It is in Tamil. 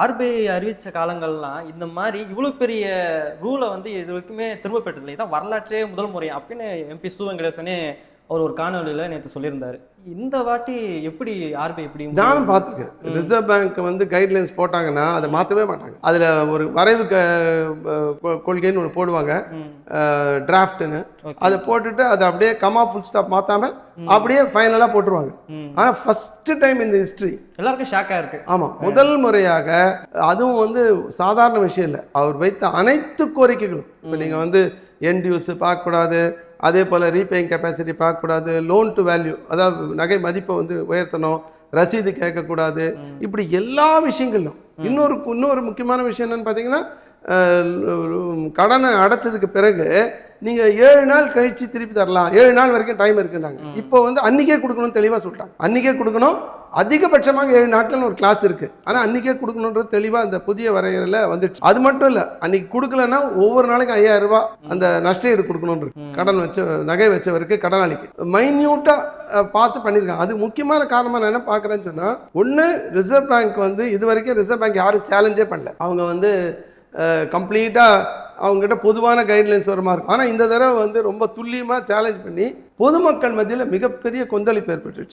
ஆர்பிஐ அறிவிச்ச காலங்கள்லாம் இந்த மாதிரி இவ்வளோ பெரிய ரூலை வந்து இது வரைக்குமே திரும்ப பெற்றதில்லை. இதான் வரலாற்றே முதல் முறை அப்படின்னு எம்பி சு வெங்கடேசனே அவர் ஒரு காணொலியில் நேற்று சொல்லியிருந்தாரு. இந்த வாட்டி எப்படி ஆர்பிஐ எப்படி நானும் பார்த்துருக்கேன். ரிசர்வ் பேங்க் வந்து கைட்லைன்ஸ் போட்டாங்கன்னா அதை மாற்றவே மாட்டாங்க. அதில் ஒரு வரைவு கொள்கைன்னு ஒன்று போடுவாங்க, டிராஃப்ட்னு. அதை போட்டுட்டு அதை அப்படியே கமா ஃபுல் ஸ்டாப் மாற்றாம அப்படியே ஃபைனலாக போட்டுருவாங்க. ஆனால் ஃபர்ஸ்ட் டைம் இந்த ஹிஸ்ட்ரி எல்லாருக்கும் ஷாக்காக இருக்கு. ஆமாம், முதல் முறையாக, அதுவும் வந்து சாதாரண விஷயம் இல்லை, அவர் வைத்த அனைத்து கோரிக்கைகளும். இப்போ நீங்கள் வந்து எண்ட் யூஸ் பார்க்கக்கூடாது, அதே போல் ரீபேயிங் கெப்பாசிட்டி பார்க்கக்கூடாது, லோன் டு வேல்யூ அதாவது நகை மதிப்பை வந்து உயர்த்தணும், ரசீது கேட்கக்கூடாது, இப்படி எல்லா விஷயங்களும். இன்னொரு முக்கியமான விஷயம் என்னன்னு பார்த்தீங்கன்னா, கடனை அடைச்சதுக்கு பிறகு நீங்கள் 7 நாள் கழித்து திருப்பி தரலாம், 7 நாள் வரைக்கும் டைம் இருக்குன்னாங்க. இப்போ வந்து அன்றைக்கே கொடுக்கணும்னு தெளிவாக சொல்லிட்டாங்க. அன்றைக்கே கொடுக்கணும், அதிகபட்சமாக 7 நாட்கள்னு ஒரு கிளாஸ் இருக்குது. ஆனால் அன்றைக்கே கொடுக்கணுன்றது தெளிவாக அந்த புதிய வரையறையில் வந்துடுச்சு. அது மட்டும் இல்லை, அன்றைக்கி கொடுக்கலன்னா ஒவ்வொரு நாளைக்கு 5000 ரூபா அந்த நஷ்டஈடு கொடுக்கணும்னு இருக்கு. கடன் வச்ச நகை வச்சவருக்கு, கடனாளிக்கு மைன்யூட்டாக பார்த்து பண்ணியிருக்காங்க. அது முக்கியமான காரணமாக நான் என்ன பார்க்குறேன்னு சொன்னால், ஒன்று ரிசர்வ் பேங்க் வந்து இது வரைக்கும் ரிசர்வ் பேங்க் யாரும் சேலஞ்சே பண்ணல. அவங்க வந்து கம்ப்ளீட்டாக அவங்ககிட்ட பொதுவான கைட்லைன்ஸ் வர மாதிரி இருக்கும். ஆனால் இந்த தடவை வந்து ரொம்ப துல்லியமாக சேலஞ்ச் பண்ணி பொதுமக்கள் மத்தியில் மிகப்பெரிய கொந்தளிப்பு ஏற்பட்டுருச்சு.